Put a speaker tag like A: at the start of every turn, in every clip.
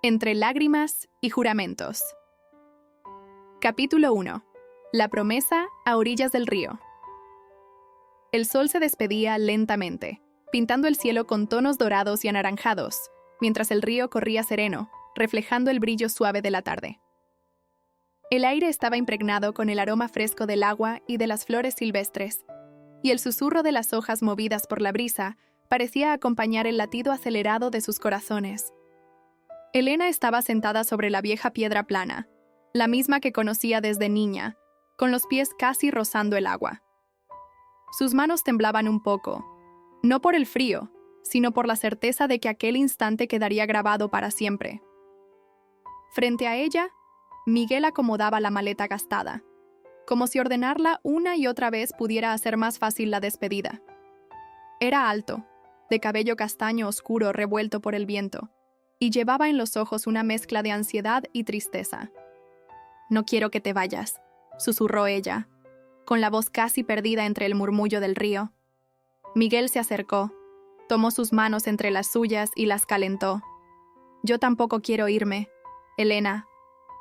A: Entre lágrimas y juramentos. Capítulo 1. La promesa a orillas del río. El sol se despedía lentamente, pintando el cielo con tonos dorados y anaranjados, mientras el río corría sereno, reflejando el brillo suave de la tarde. El aire estaba impregnado con el aroma fresco del agua y de las flores silvestres, y el susurro de las hojas movidas por la brisa parecía acompañar el latido acelerado de sus corazones. Elena estaba sentada sobre la vieja piedra plana, la misma que conocía desde niña, con los pies casi rozando el agua. Sus manos temblaban un poco, no por el frío, sino por la certeza de que aquel instante quedaría grabado para siempre. Frente a ella, Miguel acomodaba la maleta gastada, como si ordenarla una y otra vez pudiera hacer más fácil la despedida. Era alto, de cabello castaño oscuro revuelto por el viento, y llevaba en los ojos una mezcla de ansiedad y tristeza. «No quiero que te vayas», susurró ella, con la voz casi perdida entre el murmullo del río. Miguel se acercó, tomó sus manos entre las suyas y las calentó. «Yo tampoco quiero irme, Elena,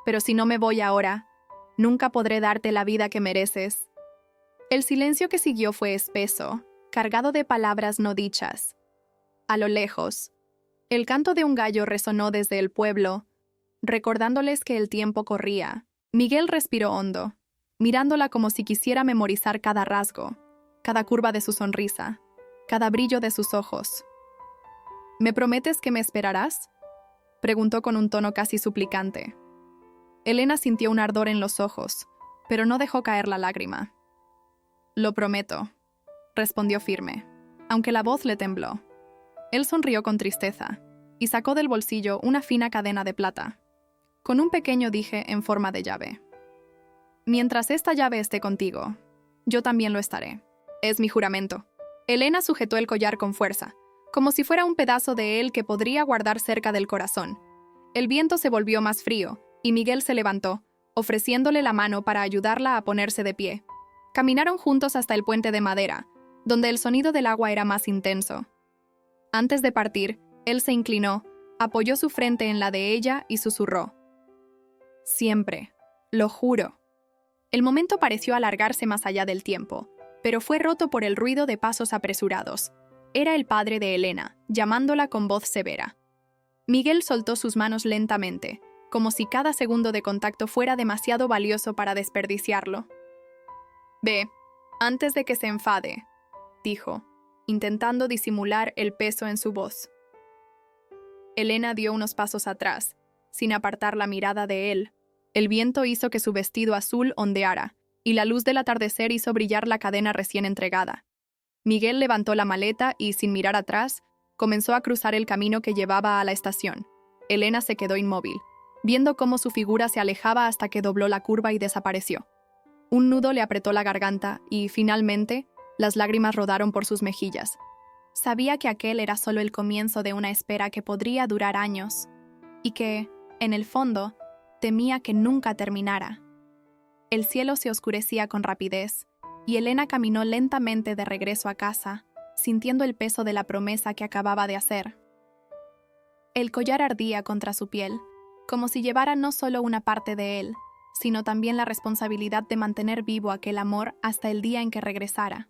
A: pero si no me voy ahora, nunca podré darte la vida que mereces». El silencio que siguió fue espeso, cargado de palabras no dichas. A lo lejos, el canto de un gallo resonó desde el pueblo, recordándoles que el tiempo corría. Miguel respiró hondo, mirándola como si quisiera memorizar cada rasgo, cada curva de su sonrisa, cada brillo de sus ojos. «¿Me prometes que me esperarás?», preguntó con un tono casi suplicante. Elena sintió un ardor en los ojos, pero no dejó caer la lágrima. «Lo prometo», respondió firme, aunque la voz le tembló. Él sonrió con tristeza y sacó del bolsillo una fina cadena de plata, con un pequeño dije en forma de llave. «Mientras esta llave esté contigo, yo también lo estaré. Es mi juramento». Elena sujetó el collar con fuerza, como si fuera un pedazo de él que podría guardar cerca del corazón. El viento se volvió más frío y Miguel se levantó, ofreciéndole la mano para ayudarla a ponerse de pie. Caminaron juntos hasta el puente de madera, donde el sonido del agua era más intenso. Antes de partir, él se inclinó, apoyó su frente en la de ella y susurró: «Siempre, lo juro». El momento pareció alargarse más allá del tiempo, pero fue roto por el ruido de pasos apresurados. Era el padre de Elena, llamándola con voz severa. Miguel soltó sus manos lentamente, como si cada segundo de contacto fuera demasiado valioso para desperdiciarlo. «Ve, antes de que se enfade», dijo, intentando disimular el peso en su voz. Elena dio unos pasos atrás, sin apartar la mirada de él. El viento hizo que su vestido azul ondeara, y la luz del atardecer hizo brillar la cadena recién entregada. Miguel levantó la maleta y, sin mirar atrás, comenzó a cruzar el camino que llevaba a la estación. Elena se quedó inmóvil, viendo cómo su figura se alejaba hasta que dobló la curva y desapareció. Un nudo le apretó la garganta y, finalmente, las lágrimas rodaron por sus mejillas. Sabía que aquel era solo el comienzo de una espera que podría durar años, y que, en el fondo, temía que nunca terminara. El cielo se oscurecía con rapidez, y Elena caminó lentamente de regreso a casa, sintiendo el peso de la promesa que acababa de hacer. El collar ardía contra su piel, como si llevara no solo una parte de él, sino también la responsabilidad de mantener vivo aquel amor hasta el día en que regresara.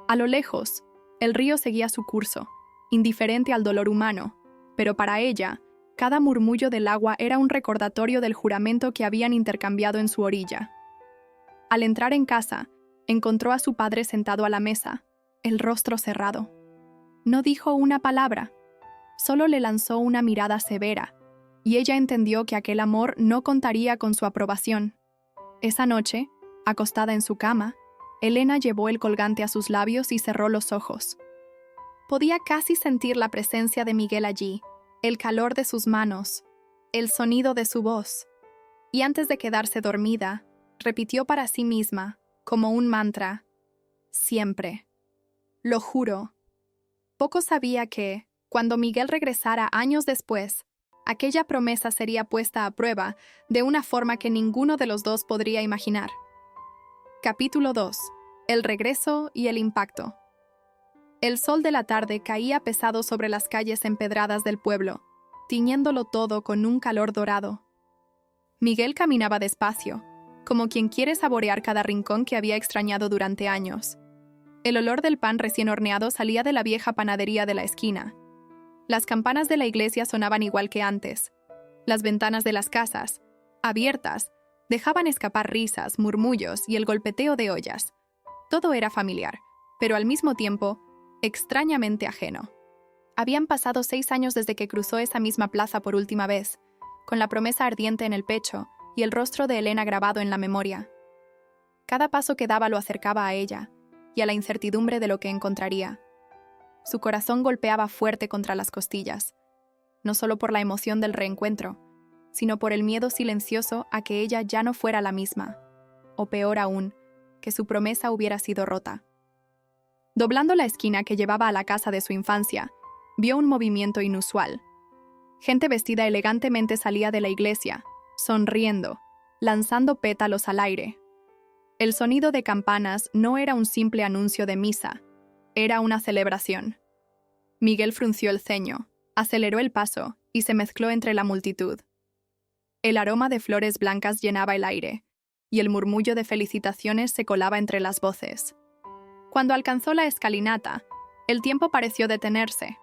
A: A lo lejos, el río seguía su curso, indiferente al dolor humano, pero para ella, cada murmullo del agua era un recordatorio del juramento que habían intercambiado en su orilla. Al entrar en casa, encontró a su padre sentado a la mesa, el rostro cerrado. No dijo una palabra, solo le lanzó una mirada severa, y ella entendió que aquel amor no contaría con su aprobación. Esa noche, acostada en su cama, Elena llevó el colgante a sus labios y cerró los ojos. Podía casi sentir la presencia de Miguel allí, el calor de sus manos, el sonido de su voz. Y antes de quedarse dormida, repitió para sí misma, como un mantra: «Siempre. Lo juro». Poco sabía que, cuando Miguel regresara años después, aquella promesa sería puesta a prueba de una forma que ninguno de los dos podría imaginar. Capítulo 2. El regreso y el impacto. El sol de la tarde caía pesado sobre las calles empedradas del pueblo, tiñéndolo todo con un calor dorado. Miguel caminaba despacio, como quien quiere saborear cada rincón que había extrañado durante años. El olor del pan recién horneado salía de la vieja panadería de la esquina. Las campanas de la iglesia sonaban igual que antes. Las ventanas de las casas, abiertas, dejaban escapar risas, murmullos y el golpeteo de ollas. Todo era familiar, pero al mismo tiempo, extrañamente ajeno. Habían pasado 6 años desde que cruzó esa misma plaza por última vez, con la promesa ardiente en el pecho y el rostro de Elena grabado en la memoria. Cada paso que daba lo acercaba a ella y a la incertidumbre de lo que encontraría. Su corazón golpeaba fuerte contra las costillas, no solo por la emoción del reencuentro, sino por el miedo silencioso a que ella ya no fuera la misma, o peor aún, que su promesa hubiera sido rota. Doblando la esquina que llevaba a la casa de su infancia, vio un movimiento inusual. Gente vestida elegantemente salía de la iglesia, sonriendo, lanzando pétalos al aire. El sonido de campanas no era un simple anuncio de misa, era una celebración. Miguel frunció el ceño, aceleró el paso y se mezcló entre la multitud. El aroma de flores blancas llenaba el aire, y el murmullo de felicitaciones se colaba entre las voces. Cuando alcanzó la escalinata, el tiempo pareció detenerse.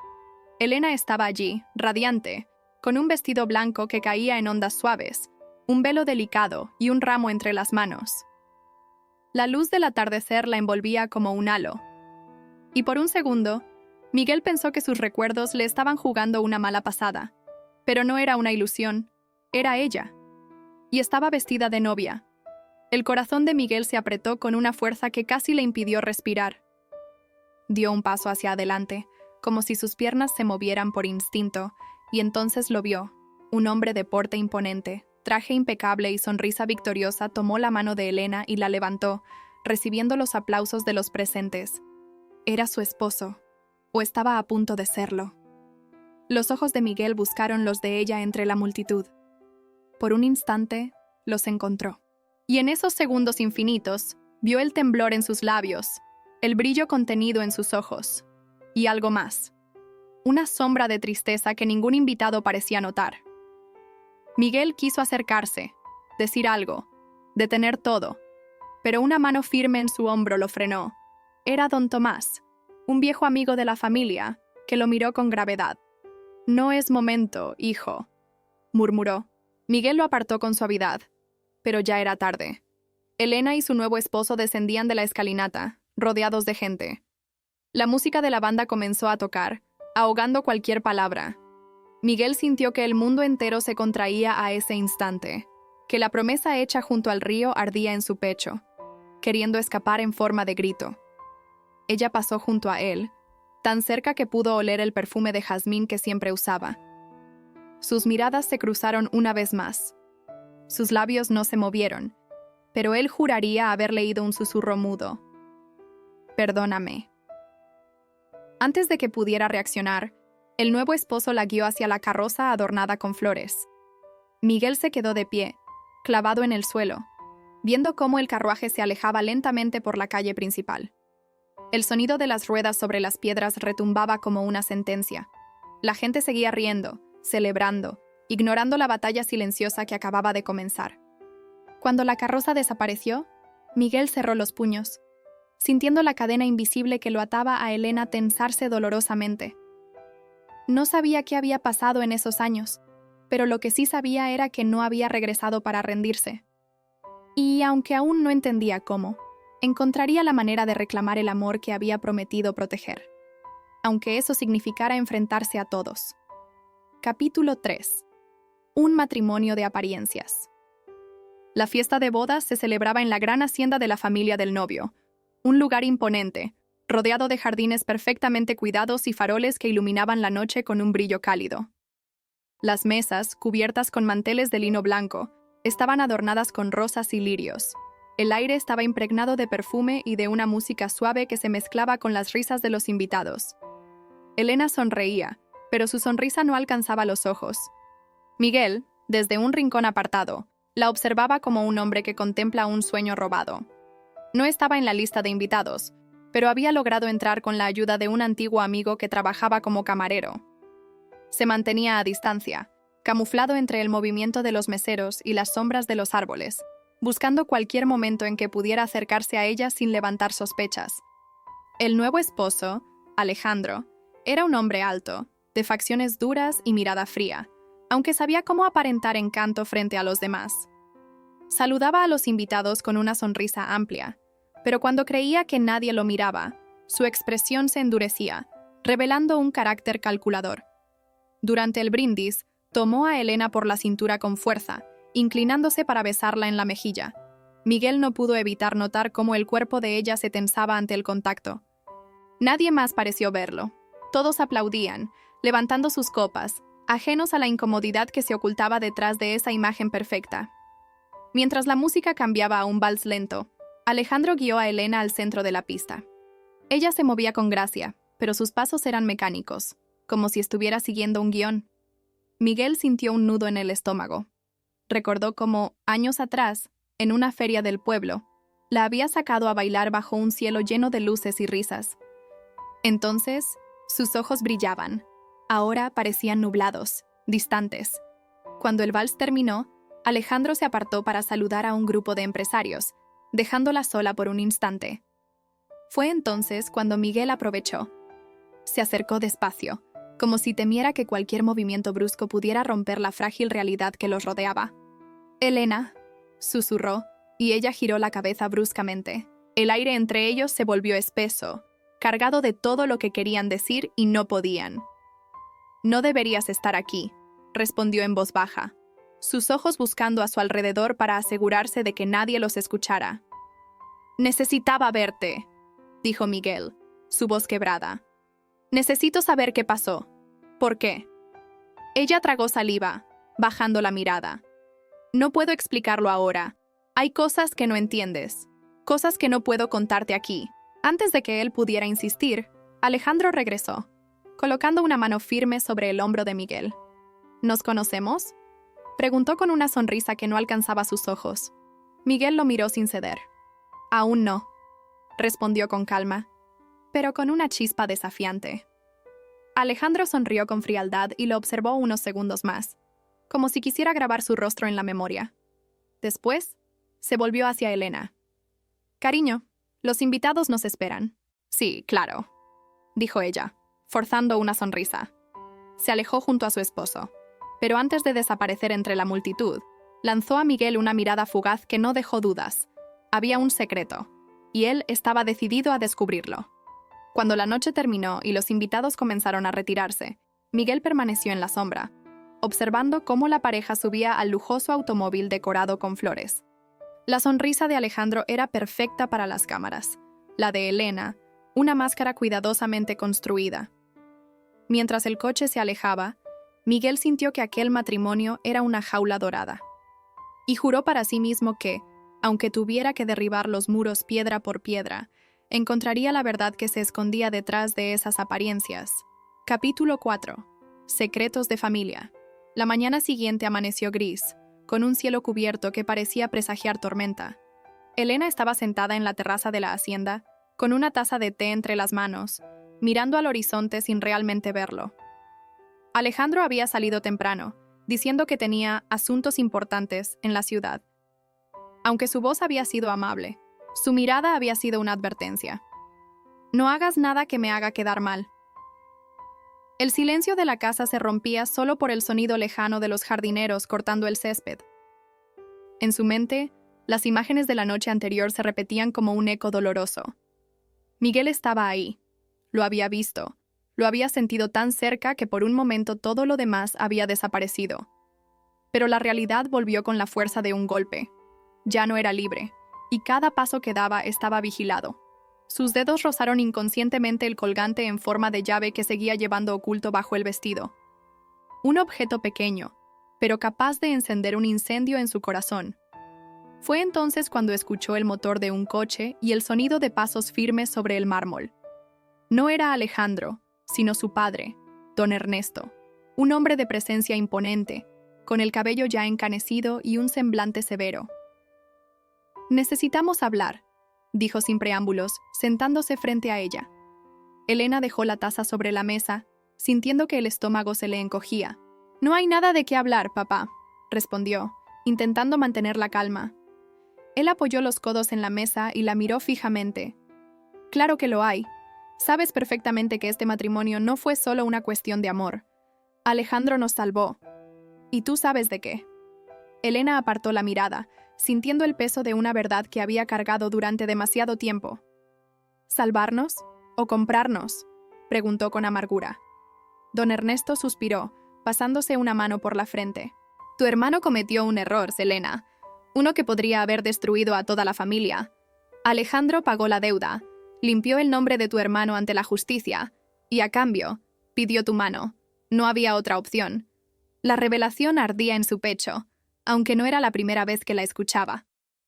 A: Elena estaba allí, radiante, con un vestido blanco que caía en ondas suaves, un velo delicado y un ramo entre las manos. La luz del atardecer la envolvía como un halo. Y por un segundo, Miguel pensó que sus recuerdos le estaban jugando una mala pasada. Pero no era una ilusión, era ella. Y estaba vestida de novia. El corazón de Miguel se apretó con una fuerza que casi le impidió respirar. Dio un paso hacia adelante, como si sus piernas se movieran por instinto, y entonces lo vio. Un hombre de porte imponente, traje impecable y sonrisa victoriosa tomó la mano de Elena y la levantó, recibiendo los aplausos de los presentes. Era su esposo, o estaba a punto de serlo. Los ojos de Miguel buscaron los de ella entre la multitud. Por un instante, los encontró. Y en esos segundos infinitos, vio el temblor en sus labios, el brillo contenido en sus ojos, y algo más. Una sombra de tristeza que ningún invitado parecía notar. Miguel quiso acercarse, decir algo, detener todo, pero una mano firme en su hombro lo frenó. Era don Tomás, un viejo amigo de la familia, que lo miró con gravedad. «No es momento, hijo», murmuró. Miguel lo apartó con suavidad, pero ya era tarde. Elena y su nuevo esposo descendían de la escalinata, rodeados de gente. La música de la banda comenzó a tocar, ahogando cualquier palabra. Miguel sintió que el mundo entero se contraía a ese instante, que la promesa hecha junto al río ardía en su pecho, queriendo escapar en forma de grito. Ella pasó junto a él, tan cerca que pudo oler el perfume de jazmín que siempre usaba. Sus miradas se cruzaron una vez más. Sus labios no se movieron, pero él juraría haber leído un susurro mudo. «Perdóname». Antes de que pudiera reaccionar, el nuevo esposo la guió hacia la carroza adornada con flores. Miguel se quedó de pie, clavado en el suelo, viendo cómo el carruaje se alejaba lentamente por la calle principal. El sonido de las ruedas sobre las piedras retumbaba como una sentencia. La gente seguía riendo, celebrando, ignorando la batalla silenciosa que acababa de comenzar. Cuando la carroza desapareció, Miguel cerró los puños, sintiendo la cadena invisible que lo ataba a Elena tensarse dolorosamente. No sabía qué había pasado en esos años, pero lo que sí sabía era que no había regresado para rendirse. Y aunque aún no entendía cómo, encontraría la manera de reclamar el amor que había prometido proteger, aunque eso significara enfrentarse a todos. Capítulo 3. Un matrimonio de apariencias. La fiesta de bodas se celebraba en la gran hacienda de la familia del novio, un lugar imponente, rodeado de jardines perfectamente cuidados y faroles que iluminaban la noche con un brillo cálido. Las mesas, cubiertas con manteles de lino blanco, estaban adornadas con rosas y lirios. El aire estaba impregnado de perfume y de una música suave que se mezclaba con las risas de los invitados. Elena sonreía, pero su sonrisa no alcanzaba los ojos. Miguel, desde un rincón apartado, la observaba como un hombre que contempla un sueño robado. No estaba en la lista de invitados, pero había logrado entrar con la ayuda de un antiguo amigo que trabajaba como camarero. Se mantenía a distancia, camuflado entre el movimiento de los meseros y las sombras de los árboles, buscando cualquier momento en que pudiera acercarse a ella sin levantar sospechas. El nuevo esposo, Alejandro, era un hombre alto, de facciones duras y mirada fría, aunque sabía cómo aparentar encanto frente a los demás. Saludaba a los invitados con una sonrisa amplia, pero cuando creía que nadie lo miraba, su expresión se endurecía, revelando un carácter calculador. Durante el brindis, tomó a Elena por la cintura con fuerza, inclinándose para besarla en la mejilla. Miguel no pudo evitar notar cómo el cuerpo de ella se tensaba ante el contacto. Nadie más pareció verlo. Todos aplaudían, levantando sus copas, ajenos a la incomodidad que se ocultaba detrás de esa imagen perfecta. Mientras la música cambiaba a un vals lento, Alejandro guió a Elena al centro de la pista. Ella se movía con gracia, pero sus pasos eran mecánicos, como si estuviera siguiendo un guión. Miguel sintió un nudo en el estómago. Recordó cómo, años atrás, en una feria del pueblo, la había sacado a bailar bajo un cielo lleno de luces y risas. Entonces, sus ojos brillaban. Ahora parecían nublados, distantes. Cuando el vals terminó, Alejandro se apartó para saludar a un grupo de empresarios, dejándola sola por un instante. Fue entonces cuando Miguel aprovechó. Se acercó despacio, como si temiera que cualquier movimiento brusco pudiera romper la frágil realidad que los rodeaba. «Elena», susurró, y ella giró la cabeza bruscamente. El aire entre ellos se volvió espeso, cargado de todo lo que querían decir y no podían. «No deberías estar aquí», respondió en voz baja, sus ojos buscando a su alrededor para asegurarse de que nadie los escuchara. «Necesitaba verte», dijo Miguel, su voz quebrada. «Necesito saber qué pasó. ¿Por qué?» Ella tragó saliva, bajando la mirada. «No puedo explicarlo ahora. Hay cosas que no entiendes, cosas que no puedo contarte aquí». Antes de que él pudiera insistir, Alejandro regresó, colocando una mano firme sobre el hombro de Miguel. «¿Nos conocemos?», preguntó con una sonrisa que no alcanzaba sus ojos. Miguel lo miró sin ceder. «Aún no», respondió con calma, pero con una chispa desafiante. Alejandro sonrió con frialdad y lo observó unos segundos más, como si quisiera grabar su rostro en la memoria. Después, se volvió hacia Elena. «Cariño, los invitados nos esperan». «Sí, claro», dijo ella, forzando una sonrisa. Se alejó junto a su esposo, pero antes de desaparecer entre la multitud, lanzó a Miguel una mirada fugaz que no dejó dudas. Había un secreto, y él estaba decidido a descubrirlo. Cuando la noche terminó y los invitados comenzaron a retirarse, Miguel permaneció en la sombra, observando cómo la pareja subía al lujoso automóvil decorado con flores. La sonrisa de Alejandro era perfecta para las cámaras, la de Elena, una máscara cuidadosamente construida. Mientras el coche se alejaba, Miguel sintió que aquel matrimonio era una jaula dorada. Y juró para sí mismo que, aunque tuviera que derribar los muros piedra por piedra, encontraría la verdad que se escondía detrás de esas apariencias. Capítulo 4. Secretos de familia. La mañana siguiente amaneció gris, con un cielo cubierto que parecía presagiar tormenta. Elena estaba sentada en la terraza de la hacienda, con una taza de té entre las manos, mirando al horizonte sin realmente verlo. Alejandro había salido temprano, diciendo que tenía asuntos importantes en la ciudad. Aunque su voz había sido amable, su mirada había sido una advertencia. «No hagas nada que me haga quedar mal». El silencio de la casa se rompía solo por el sonido lejano de los jardineros cortando el césped. En su mente, las imágenes de la noche anterior se repetían como un eco doloroso. Miguel estaba ahí. Lo había visto. Lo había sentido tan cerca que por un momento todo lo demás había desaparecido. Pero la realidad volvió con la fuerza de un golpe. Ya no era libre, y cada paso que daba estaba vigilado. Sus dedos rozaron inconscientemente el colgante en forma de llave que seguía llevando oculto bajo el vestido. Un objeto pequeño, pero capaz de encender un incendio en su corazón. Fue entonces cuando escuchó el motor de un coche y el sonido de pasos firmes sobre el mármol. No era Alejandro, sino su padre, don Ernesto, un hombre de presencia imponente, con el cabello ya encanecido y un semblante severo. «Necesitamos hablar», dijo sin preámbulos, sentándose frente a ella. Elena dejó la taza sobre la mesa, sintiendo que el estómago se le encogía. «No hay nada de qué hablar, papá», respondió, intentando mantener la calma. Él apoyó los codos en la mesa y la miró fijamente. «Claro que lo hay. Sabes perfectamente que este matrimonio no fue solo una cuestión de amor. Alejandro nos salvó. ¿Y tú sabes de qué?» Elena apartó la mirada, sintiendo el peso de una verdad que había cargado durante demasiado tiempo. «¿Salvarnos? ¿O comprarnos?», preguntó con amargura. Don Ernesto suspiró, pasándose una mano por la frente. «Tu hermano cometió un error, Selena. Uno que podría haber destruido a toda la familia. Alejandro pagó la deuda, limpió el nombre de tu hermano ante la justicia, y a cambio, pidió tu mano. No había otra opción». La revelación ardía en su pecho, aunque no era la primera vez que la escuchaba.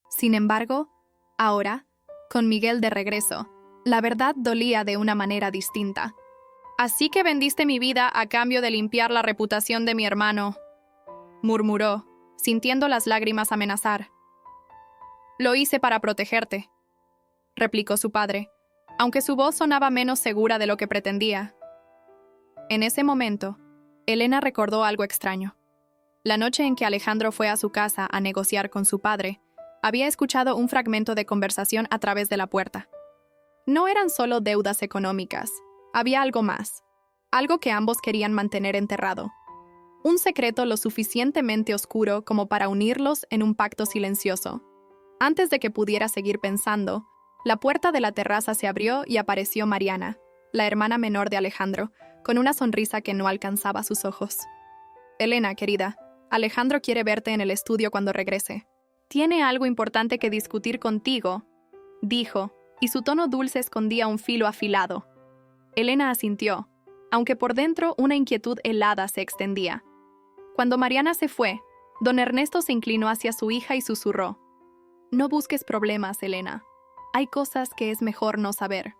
A: Sin embargo, ahora, con Miguel de regreso, la verdad dolía de una manera distinta. «Así que vendiste mi vida a cambio de limpiar la reputación de mi hermano», murmuró, sintiendo las lágrimas amenazar. «Lo hice para protegerte», replicó su padre, aunque su voz sonaba menos segura de lo que pretendía. En ese momento, Elena recordó algo extraño. La noche en que Alejandro fue a su casa a negociar con su padre, había escuchado un fragmento de conversación a través de la puerta. No eran solo deudas económicas, había algo más, algo que ambos querían mantener enterrado. Un secreto lo suficientemente oscuro como para unirlos en un pacto silencioso. Antes de que pudiera seguir pensando, la puerta de la terraza se abrió y apareció Mariana, la hermana menor de Alejandro, con una sonrisa que no alcanzaba sus ojos. «Elena, querida, Alejandro quiere verte en el estudio cuando regrese. Tiene algo importante que discutir contigo», dijo, y su tono dulce escondía un filo afilado. Elena asintió, aunque por dentro una inquietud helada se extendía. Cuando Mariana se fue, don Ernesto se inclinó hacia su hija y susurró: «No busques problemas, Elena. Hay cosas que es mejor no saber».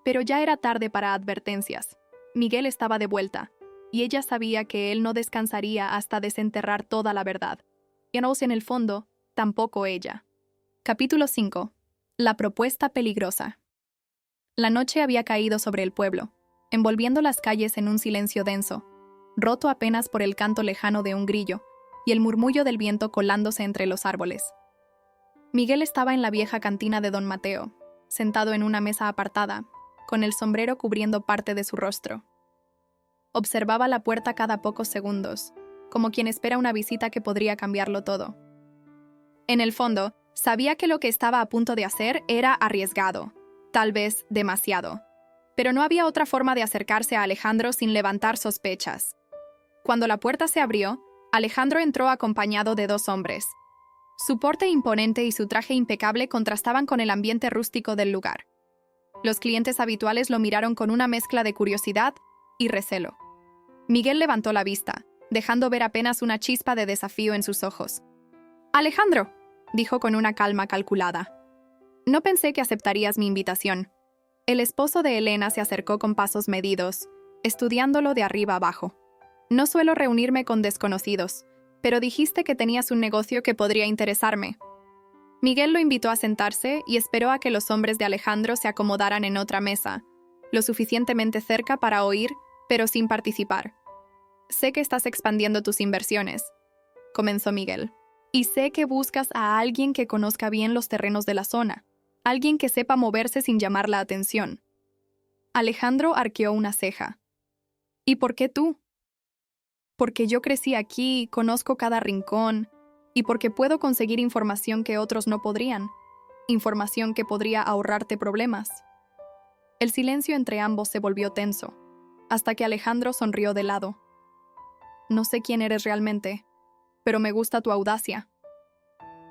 A: Pero ya era tarde para advertencias. Miguel estaba de vuelta, y ella sabía que él no descansaría hasta desenterrar toda la verdad. Y no, en el fondo, tampoco ella. Capítulo 5. La propuesta peligrosa. La noche había caído sobre el pueblo, envolviendo las calles en un silencio denso, roto apenas por el canto lejano de un grillo y el murmullo del viento colándose entre los árboles. Miguel estaba en la vieja cantina de don Mateo, sentado en una mesa apartada, con el sombrero cubriendo parte de su rostro. Observaba la puerta cada pocos segundos, como quien espera una visita que podría cambiarlo todo. En el fondo, sabía que lo que estaba a punto de hacer era arriesgado, tal vez demasiado. Pero no había otra forma de acercarse a Alejandro sin levantar sospechas. Cuando la puerta se abrió, Alejandro entró acompañado de dos hombres. Su porte imponente y su traje impecable contrastaban con el ambiente rústico del lugar. Los clientes habituales lo miraron con una mezcla de curiosidad y recelo. Miguel levantó la vista, dejando ver apenas una chispa de desafío en sus ojos. «Alejandro», dijo con una calma calculada, «no pensé que aceptarías mi invitación». El esposo de Elena se acercó con pasos medidos, estudiándolo de arriba abajo. «No suelo reunirme con desconocidos, pero dijiste que tenías un negocio que podría interesarme». Miguel lo invitó a sentarse y esperó a que los hombres de Alejandro se acomodaran en otra mesa, lo suficientemente cerca para oír, pero sin participar. «Sé que estás expandiendo tus inversiones», comenzó Miguel, «y sé que buscas a alguien que conozca bien los terrenos de la zona, alguien que sepa moverse sin llamar la atención». Alejandro arqueó una ceja. «¿Y por qué tú?» «Porque yo crecí aquí, conozco cada rincón, y porque puedo conseguir información que otros no podrían, información que podría ahorrarte problemas». El silencio entre ambos se volvió tenso, hasta que Alejandro sonrió de lado. «No sé quién eres realmente, pero me gusta tu audacia.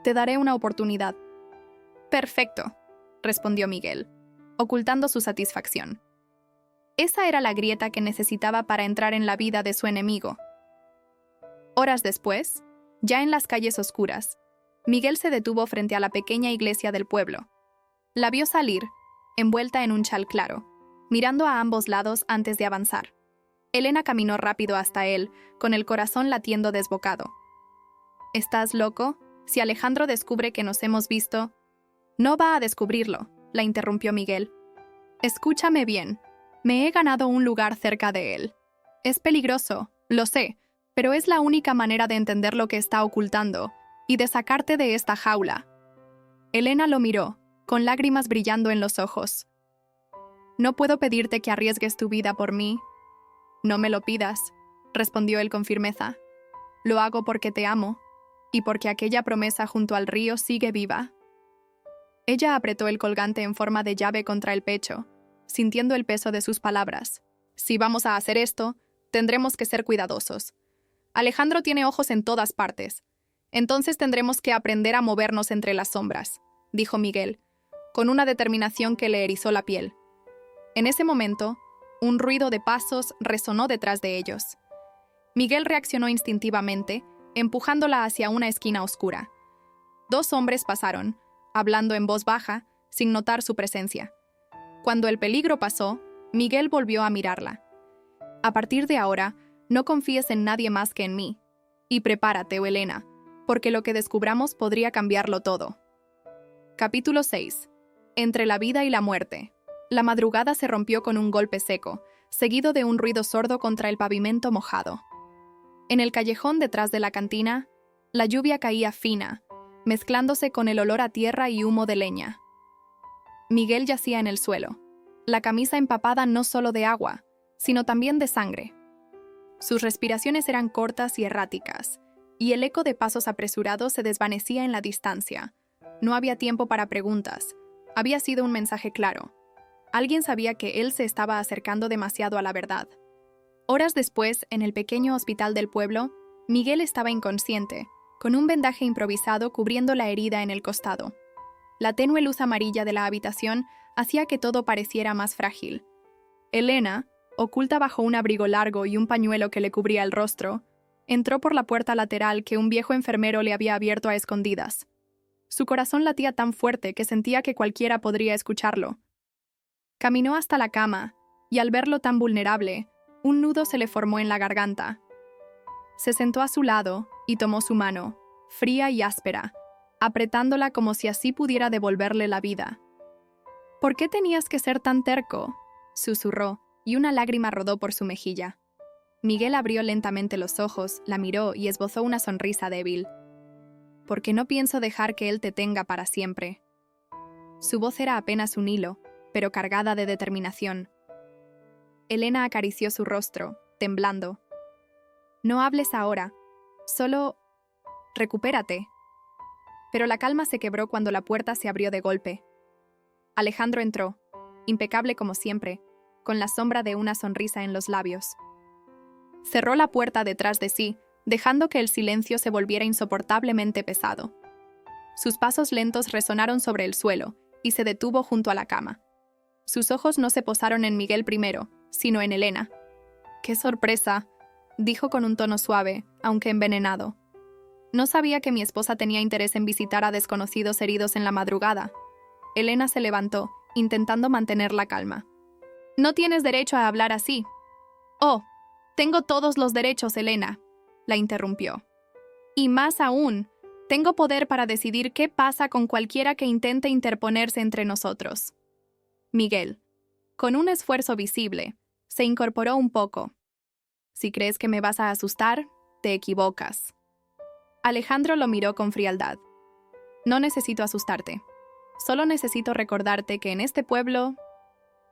A: Te daré una oportunidad». «Perfecto», respondió Miguel, ocultando su satisfacción. Esa era la grieta que necesitaba para entrar en la vida de su enemigo. Horas después, ya en las calles oscuras, Miguel se detuvo frente a la pequeña iglesia del pueblo. La vio salir, envuelta en un chal claro, mirando a ambos lados antes de avanzar. Elena caminó rápido hasta él, con el corazón latiendo desbocado. «¿Estás loco? Si Alejandro descubre que nos hemos visto...» «No va a descubrirlo», la interrumpió Miguel. «Escúchame bien. Me he ganado un lugar cerca de él. Es peligroso, lo sé, pero es la única manera de entender lo que está ocultando y de sacarte de esta jaula. Elena lo miró, con lágrimas brillando en los ojos. No puedo pedirte que arriesgues tu vida por mí. No me lo pidas, respondió él con firmeza. Lo hago porque te amo y porque aquella promesa junto al río sigue viva. Ella apretó el colgante en forma de llave contra el pecho, sintiendo el peso de sus palabras. Si vamos a hacer esto, tendremos que ser cuidadosos. Alejandro tiene ojos en todas partes. Entonces tendremos que aprender a movernos entre las sombras, dijo Miguel, con una determinación que le erizó la piel. En ese momento, un ruido de pasos resonó detrás de ellos. Miguel reaccionó instintivamente, empujándola hacia una esquina oscura. 2 hombres pasaron, hablando en voz baja, sin notar su presencia. Cuando el peligro pasó, Miguel volvió a mirarla. A partir de ahora, no confíes en nadie más que en mí. Y prepárate, Elena, porque lo que descubramos podría cambiarlo todo. Capítulo 6. Entre la vida y la muerte. La madrugada se rompió con un golpe seco, seguido de un ruido sordo contra el pavimento mojado. En el callejón detrás de la cantina, la lluvia caía fina, mezclándose con el olor a tierra y humo de leña. Miguel yacía en el suelo, la camisa empapada no solo de agua, sino también de sangre. Sus respiraciones eran cortas y erráticas, y el eco de pasos apresurados se desvanecía en la distancia. No había tiempo para preguntas. Había sido un mensaje claro. Alguien sabía que él se estaba acercando demasiado a la verdad. Horas después, en el pequeño hospital del pueblo, Miguel estaba inconsciente, con un vendaje improvisado cubriendo la herida en el costado. La tenue luz amarilla de la habitación hacía que todo pareciera más frágil. Elena, oculta bajo un abrigo largo y un pañuelo que le cubría el rostro, entró por la puerta lateral que un viejo enfermero le había abierto a escondidas. Su corazón latía tan fuerte que sentía que cualquiera podría escucharlo. Caminó hasta la cama, y al verlo tan vulnerable, un nudo se le formó en la garganta. Se sentó a su lado y tomó su mano, fría y áspera, apretándola como si así pudiera devolverle la vida. «¿Por qué tenías que ser tan terco?», susurró, y una lágrima rodó por su mejilla. Miguel abrió lentamente los ojos, la miró y esbozó una sonrisa débil. «Porque no pienso dejar que él te tenga para siempre». Su voz era apenas un hilo, pero cargada de determinación. Elena acarició su rostro, temblando. «No hables ahora, solo recupérate». Pero la calma se quebró cuando la puerta se abrió de golpe. Alejandro entró, impecable como siempre, con la sombra de una sonrisa en los labios. Cerró la puerta detrás de sí, dejando que el silencio se volviera insoportablemente pesado. Sus pasos lentos resonaron sobre el suelo y se detuvo junto a la cama. Sus ojos no se posaron en Miguel primero, sino en Elena. «¡Qué sorpresa!», dijo con un tono suave, aunque envenenado. «No sabía que mi esposa tenía interés en visitar a desconocidos heridos en la madrugada». Elena se levantó, intentando mantener la calma. «No tienes derecho a hablar así». «Oh, tengo todos los derechos, Elena», la interrumpió. «Y más aún, tengo poder para decidir qué pasa con cualquiera que intente interponerse entre nosotros». Miguel, con un esfuerzo visible, se incorporó un poco. «Si crees que me vas a asustar, te equivocas». Alejandro lo miró con frialdad. «No necesito asustarte. Solo necesito recordarte que en este pueblo,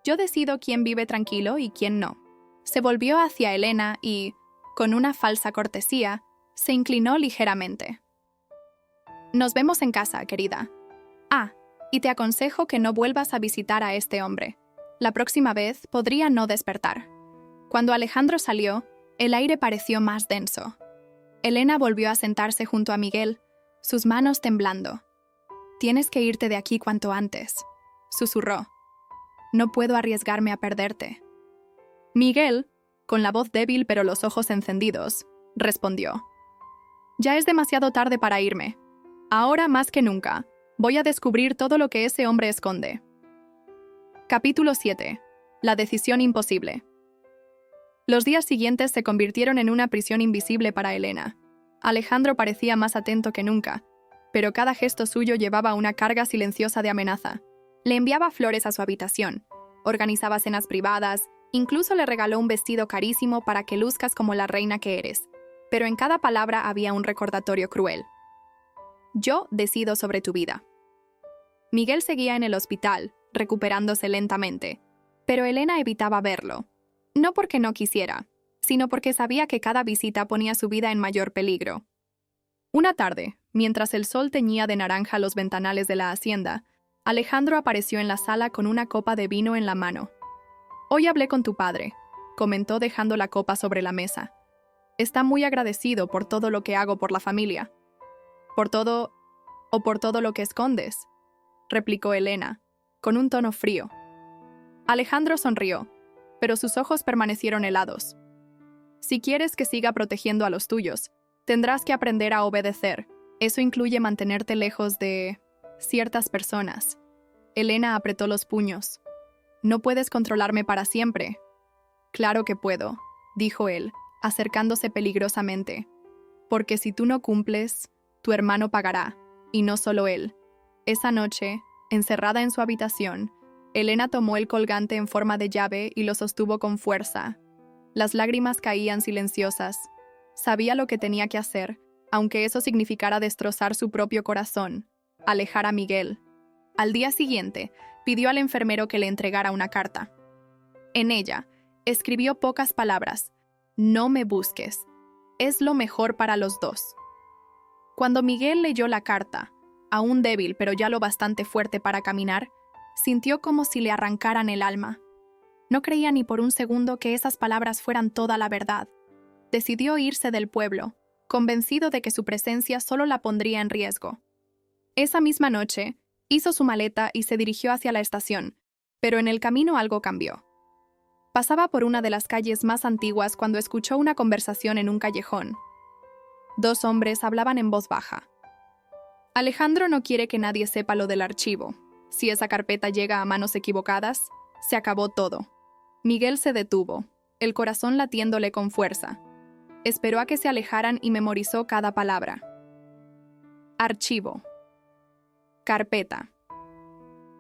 A: yo decido quién vive tranquilo y quién no». Se volvió hacia Elena y, con una falsa cortesía, se inclinó ligeramente. «Nos vemos en casa, querida. Y te aconsejo que no vuelvas a visitar a este hombre. La próxima vez podría no despertar». Cuando Alejandro salió, el aire pareció más denso. Elena volvió a sentarse junto a Miguel, sus manos temblando. «Tienes que irte de aquí cuanto antes», susurró. «No puedo arriesgarme a perderte». Miguel, con la voz débil pero los ojos encendidos, respondió. «Ya es demasiado tarde para irme. Ahora más que nunca, voy a descubrir todo lo que ese hombre esconde». Capítulo 7. La decisión imposible. Los días siguientes se convirtieron en una prisión invisible para Elena. Alejandro parecía más atento que nunca, pero cada gesto suyo llevaba una carga silenciosa de amenaza. Le enviaba flores a su habitación, organizaba cenas privadas, Incluso le regaló un vestido carísimo para que luzcas como la reina que eres, pero en cada palabra había un recordatorio cruel. Yo decido sobre tu vida. Miguel seguía en el hospital, recuperándose lentamente, pero Elena evitaba verlo. No porque no quisiera, sino porque sabía que cada visita ponía su vida en mayor peligro. Una tarde, mientras el sol teñía de naranja los ventanales de la hacienda, Alejandro apareció en la sala con una copa de vino en la mano. «Hoy hablé con tu padre», comentó dejando la copa sobre la mesa. «Está muy agradecido por todo lo que hago por la familia». «¿Por todo o por todo lo que escondes?», replicó Elena, con un tono frío. Alejandro sonrió, pero sus ojos permanecieron helados. «Si quieres que siga protegiendo a los tuyos, tendrás que aprender a obedecer. Eso incluye mantenerte lejos de ciertas personas». Elena apretó los puños. «No puedes controlarme para siempre». «Claro que puedo», dijo él, acercándose peligrosamente. «Porque si tú no cumples, tu hermano pagará, y no solo él». Esa noche, encerrada en su habitación, Elena tomó el colgante en forma de llave y lo sostuvo con fuerza. Las lágrimas caían silenciosas. Sabía lo que tenía que hacer, aunque eso significara destrozar su propio corazón, alejar a Miguel. Al día siguiente, pidió al enfermero que le entregara una carta. En ella, escribió pocas palabras: «No me busques. Es lo mejor para los dos». Cuando Miguel leyó la carta, aún débil pero ya lo bastante fuerte para caminar, sintió como si le arrancaran el alma. No creía ni por un segundo que esas palabras fueran toda la verdad. Decidió irse del pueblo, convencido de que su presencia solo la pondría en riesgo. Esa misma noche, hizo su maleta y se dirigió hacia la estación, pero en el camino algo cambió. Pasaba por una de las calles más antiguas cuando escuchó una conversación en un callejón. Dos hombres hablaban en voz baja. «Alejandro no quiere que nadie sepa lo del archivo. Si esa carpeta llega a manos equivocadas, se acabó todo». Miguel se detuvo, el corazón latiéndole con fuerza. Esperó a que se alejaran y memorizó cada palabra. Archivo. Carpeta.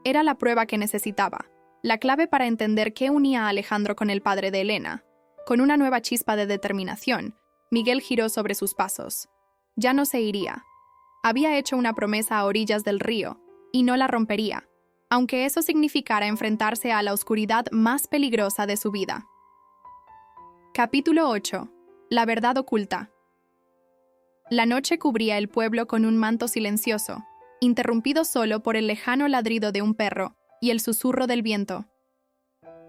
A: Era la prueba que necesitaba, la clave para entender qué unía a Alejandro con el padre de Elena. Con una nueva chispa de determinación, Miguel giró sobre sus pasos. Ya no se iría. Había hecho una promesa a orillas del río, y no la rompería, aunque eso significara enfrentarse a la oscuridad más peligrosa de su vida. Capítulo 8. La verdad oculta. La noche cubría el pueblo con un manto silencioso, interrumpido solo por el lejano ladrido de un perro y el susurro del viento.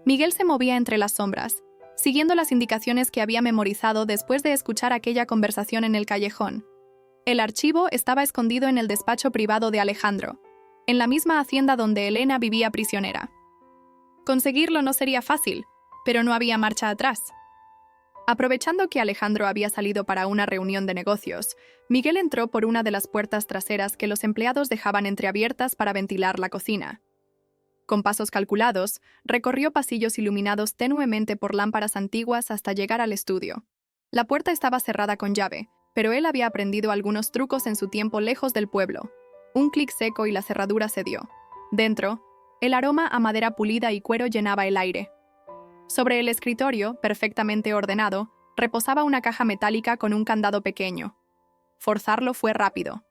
A: Miguel se movía entre las sombras, siguiendo las indicaciones que había memorizado después de escuchar aquella conversación en el callejón. El archivo estaba escondido en el despacho privado de Alejandro, en la misma hacienda donde Elena vivía prisionera. Conseguirlo no sería fácil, pero no había marcha atrás. Aprovechando que Alejandro había salido para una reunión de negocios, Miguel entró por una de las puertas traseras que los empleados dejaban entreabiertas para ventilar la cocina. Con pasos calculados, recorrió pasillos iluminados tenuemente por lámparas antiguas hasta llegar al estudio. La puerta estaba cerrada con llave, pero él había aprendido algunos trucos en su tiempo lejos del pueblo. Un clic seco y la cerradura cedió. Dentro, el aroma a madera pulida y cuero llenaba el aire. Sobre el escritorio, perfectamente ordenado, reposaba una caja metálica con un candado pequeño. Forzarlo fue rápido.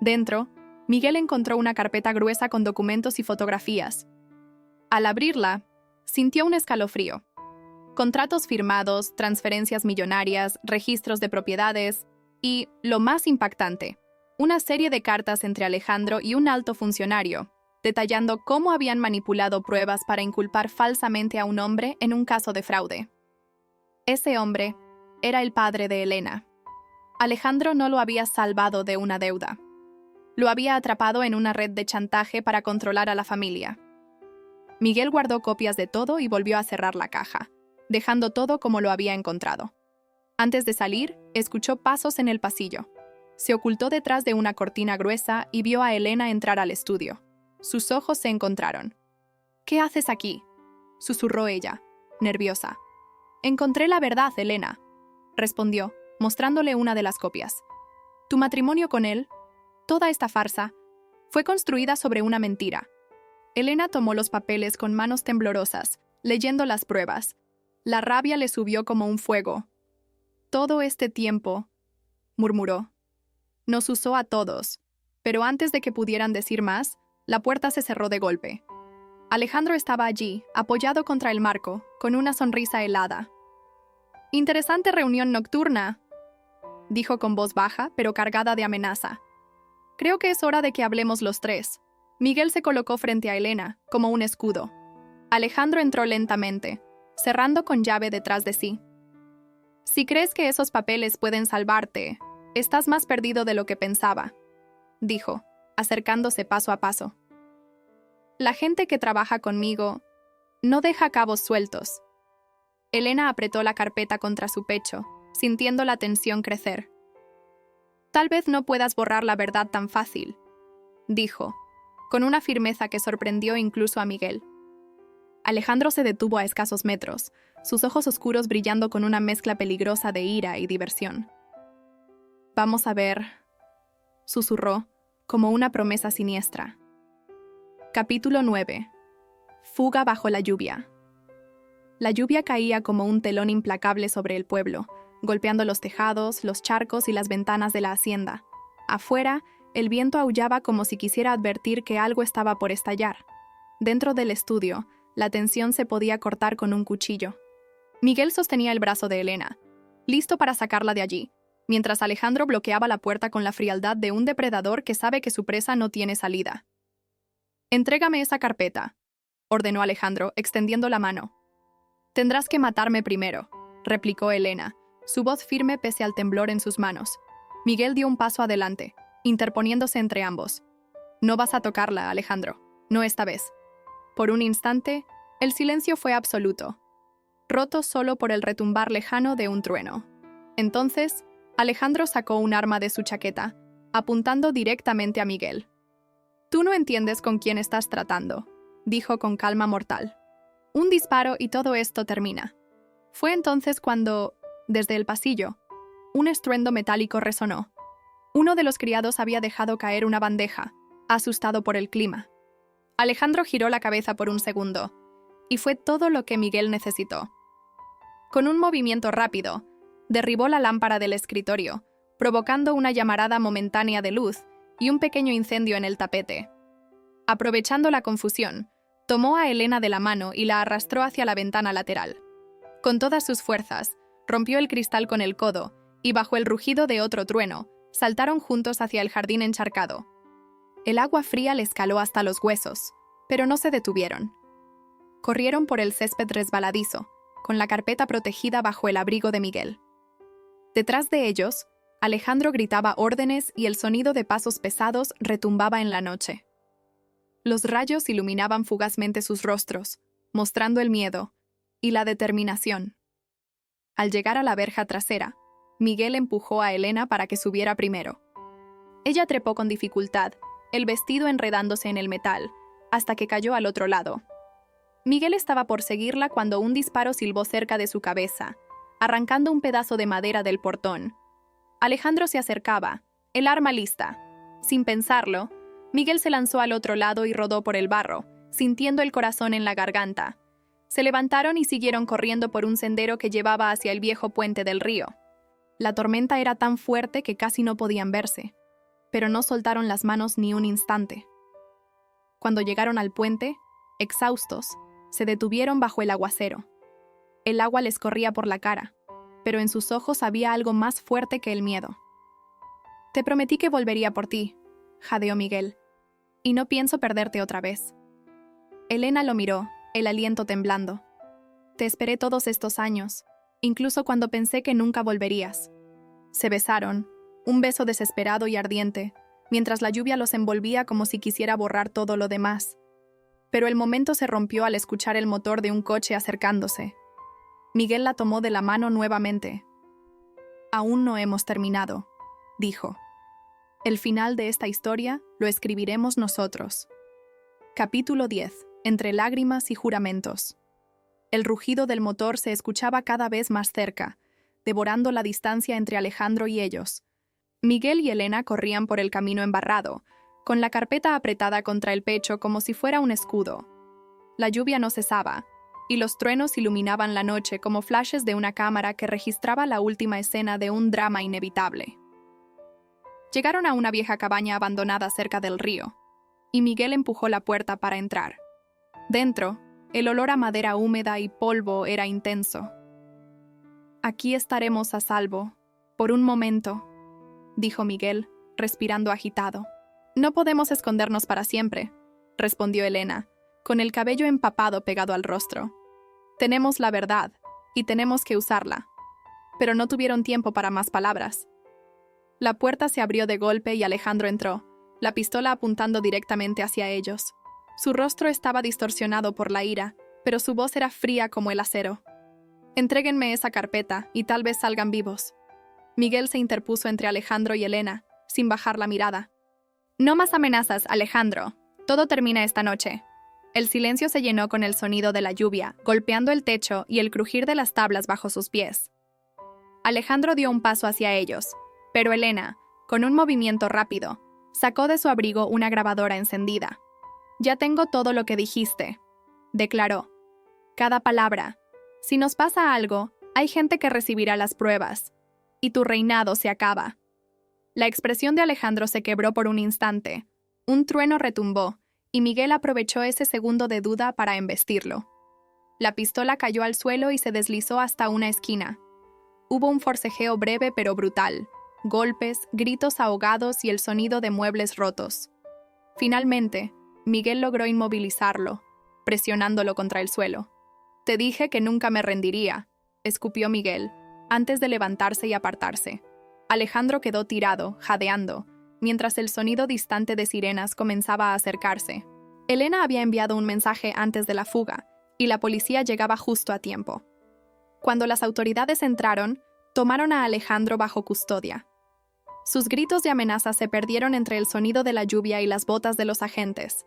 A: Dentro, Miguel encontró una carpeta gruesa con documentos y fotografías. Al abrirla, sintió un escalofrío. Contratos firmados, transferencias millonarias, registros de propiedades y, lo más impactante, una serie de cartas entre Alejandro y un alto funcionario, detallando cómo habían manipulado pruebas para inculpar falsamente a un hombre en un caso de fraude. Ese hombre era el padre de Elena. Alejandro no lo había salvado de una deuda. Lo había atrapado en una red de chantaje para controlar a la familia. Miguel guardó copias de todo y volvió a cerrar la caja, dejando todo como lo había encontrado. Antes de salir, escuchó pasos en el pasillo. Se ocultó detrás de una cortina gruesa y vio a Elena entrar al estudio. Sus ojos se encontraron. «¿Qué haces aquí?», susurró ella, nerviosa. «Encontré la verdad, Elena», respondió, mostrándole una de las copias. «Tu matrimonio con él, toda esta farsa, fue construida sobre una mentira». Elena tomó los papeles con manos temblorosas, leyendo las pruebas, La rabia le subió como un fuego. «Todo este tiempo», murmuró. «Nos usó a todos». Pero antes de que pudieran decir más, la puerta se cerró de golpe. Alejandro estaba allí, apoyado contra el marco, con una sonrisa helada. «Interesante reunión nocturna», dijo con voz baja, pero cargada de amenaza. «Creo que es hora de que hablemos los tres». Miguel se colocó frente a Elena, como un escudo. Alejandro entró lentamente, cerrando con llave detrás de sí. «Si crees que esos papeles pueden salvarte, estás más perdido de lo que pensaba», dijo, acercándose paso a paso. «La gente que trabaja conmigo no deja cabos sueltos». Elena apretó la carpeta contra su pecho, sintiendo la tensión crecer. «Tal vez no puedas borrar la verdad tan fácil», dijo, con una firmeza que sorprendió incluso a Miguel. Alejandro se detuvo a escasos metros, sus ojos oscuros brillando con una mezcla peligrosa de ira y diversión. «Vamos a ver», susurró, como una promesa siniestra. Capítulo 9. Fuga bajo la lluvia. La lluvia caía como un telón implacable sobre el pueblo, golpeando los tejados, los charcos y las ventanas de la hacienda. Afuera, el viento aullaba como si quisiera advertir que algo estaba por estallar. Dentro del estudio, la tensión se podía cortar con un cuchillo. Miguel sostenía el brazo de Elena, listo para sacarla de allí, mientras Alejandro bloqueaba la puerta con la frialdad de un depredador que sabe que su presa no tiene salida. «Entrégame esa carpeta», ordenó Alejandro, extendiendo la mano. «Tendrás que matarme primero», replicó Elena, su voz firme pese al temblor en sus manos. Miguel dio un paso adelante, interponiéndose entre ambos. «No vas a tocarla, Alejandro, no esta vez». Por un instante, el silencio fue absoluto, roto solo por el retumbar lejano de un trueno. Entonces, Alejandro sacó un arma de su chaqueta, apuntando directamente a Miguel. «Tú no entiendes con quién estás tratando», dijo con calma mortal. «Un disparo y todo esto termina». Fue entonces cuando, desde el pasillo, un estruendo metálico resonó. Uno de los criados había dejado caer una bandeja, asustado por el clima. Alejandro giró la cabeza por un segundo, y fue todo lo que Miguel necesitó. Con un movimiento rápido, derribó la lámpara del escritorio, provocando una llamarada momentánea de luz y un pequeño incendio en el tapete. Aprovechando la confusión, tomó a Elena de la mano y la arrastró hacia la ventana lateral. Con todas sus fuerzas, rompió el cristal con el codo y, bajo el rugido de otro trueno, saltaron juntos hacia el jardín encharcado. El agua fría les caló hasta los huesos, pero no se detuvieron. Corrieron por el césped resbaladizo, con la carpeta protegida bajo el abrigo de Miguel. Detrás de ellos, Alejandro gritaba órdenes y el sonido de pasos pesados retumbaba en la noche. Los rayos iluminaban fugazmente sus rostros, mostrando el miedo y la determinación. Al llegar a la verja trasera, Miguel empujó a Elena para que subiera primero. Ella trepó con dificultad, el vestido enredándose en el metal, hasta que cayó al otro lado. Miguel estaba por seguirla cuando un disparo silbó cerca de su cabeza, arrancando un pedazo de madera del portón. Alejandro se acercaba, el arma lista. Sin pensarlo, Miguel se lanzó al otro lado y rodó por el barro, sintiendo el corazón en la garganta. Se levantaron y siguieron corriendo por un sendero que llevaba hacia el viejo puente del río. La tormenta era tan fuerte que casi no podían verse, pero no soltaron las manos ni un instante. Cuando llegaron al puente, exhaustos, se detuvieron bajo el aguacero. El agua les corría por la cara, pero en sus ojos había algo más fuerte que el miedo. «Te prometí que volvería por ti», jadeó Miguel, «y no pienso perderte otra vez». Elena lo miró, el aliento temblando. «Te esperé todos estos años, incluso cuando pensé que nunca volverías». Se besaron, un beso desesperado y ardiente, mientras la lluvia los envolvía como si quisiera borrar todo lo demás. Pero el momento se rompió al escuchar el motor de un coche acercándose. Miguel la tomó de la mano nuevamente. «Aún no hemos terminado», dijo. «El final de esta historia lo escribiremos nosotros». Capítulo 10. Entre lágrimas y juramentos. El rugido del motor se escuchaba cada vez más cerca, devorando la distancia entre Alejandro y ellos. Miguel y Elena corrían por el camino embarrado, con la carpeta apretada contra el pecho como si fuera un escudo. La lluvia no cesaba, y los truenos iluminaban la noche como flashes de una cámara que registraba la última escena de un drama inevitable. Llegaron a una vieja cabaña abandonada cerca del río, y Miguel empujó la puerta para entrar. Dentro, el olor a madera húmeda y polvo era intenso. «Aquí estaremos a salvo, por un momento», dijo Miguel, respirando agitado. «No podemos escondernos para siempre», respondió Elena, con el cabello empapado pegado al rostro. «Tenemos la verdad, y tenemos que usarla». Pero no tuvieron tiempo para más palabras. La puerta se abrió de golpe y Alejandro entró, la pistola apuntando directamente hacia ellos. Su rostro estaba distorsionado por la ira, pero su voz era fría como el acero. «Entréguenme esa carpeta, y tal vez salgan vivos». Miguel se interpuso entre Alejandro y Elena, sin bajar la mirada. «No más amenazas, Alejandro. Todo termina esta noche». El silencio se llenó con el sonido de la lluvia, golpeando el techo y el crujir de las tablas bajo sus pies. Alejandro dio un paso hacia ellos, pero Elena, con un movimiento rápido, sacó de su abrigo una grabadora encendida. «Ya tengo todo lo que dijiste», declaró. «Cada palabra. Si nos pasa algo, hay gente que recibirá las pruebas. Y tu reinado se acaba». La expresión de Alejandro se quebró por un instante. Un trueno retumbó, y Miguel aprovechó ese segundo de duda para embestirlo. La pistola cayó al suelo y se deslizó hasta una esquina. Hubo un forcejeo breve pero brutal, golpes, gritos ahogados y el sonido de muebles rotos. Finalmente, Miguel logró inmovilizarlo, presionándolo contra el suelo. «Te dije que nunca me rendiría», escupió Miguel, antes de levantarse y apartarse. Alejandro quedó tirado, jadeando, mientras el sonido distante de sirenas comenzaba a acercarse. Elena había enviado un mensaje antes de la fuga, y la policía llegaba justo a tiempo. Cuando las autoridades entraron, tomaron a Alejandro bajo custodia. Sus gritos de amenaza se perdieron entre el sonido de la lluvia y las botas de los agentes.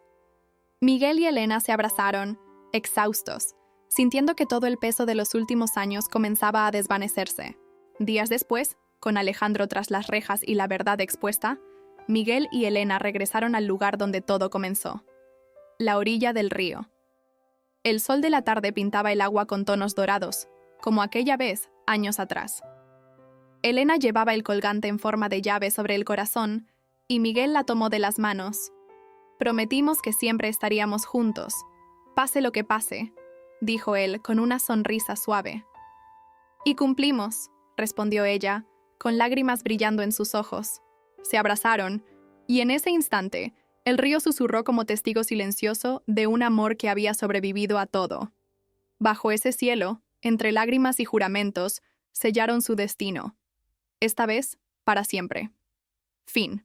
A: Miguel y Elena se abrazaron, exhaustos, sintiendo que todo el peso de los últimos años comenzaba a desvanecerse. Días después, con Alejandro tras las rejas y la verdad expuesta, Miguel y Elena regresaron al lugar donde todo comenzó: la orilla del río. El sol de la tarde pintaba el agua con tonos dorados, como aquella vez, años atrás. Elena llevaba el colgante en forma de llave sobre el corazón, y Miguel la tomó de las manos. «Prometimos que siempre estaríamos juntos, pase lo que pase», dijo él con una sonrisa suave. «Y cumplimos», respondió ella, con lágrimas brillando en sus ojos. Se abrazaron, y en ese instante, el río susurró como testigo silencioso de un amor que había sobrevivido a todo. Bajo ese cielo, entre lágrimas y juramentos, sellaron su destino. Esta vez, para siempre. Fin.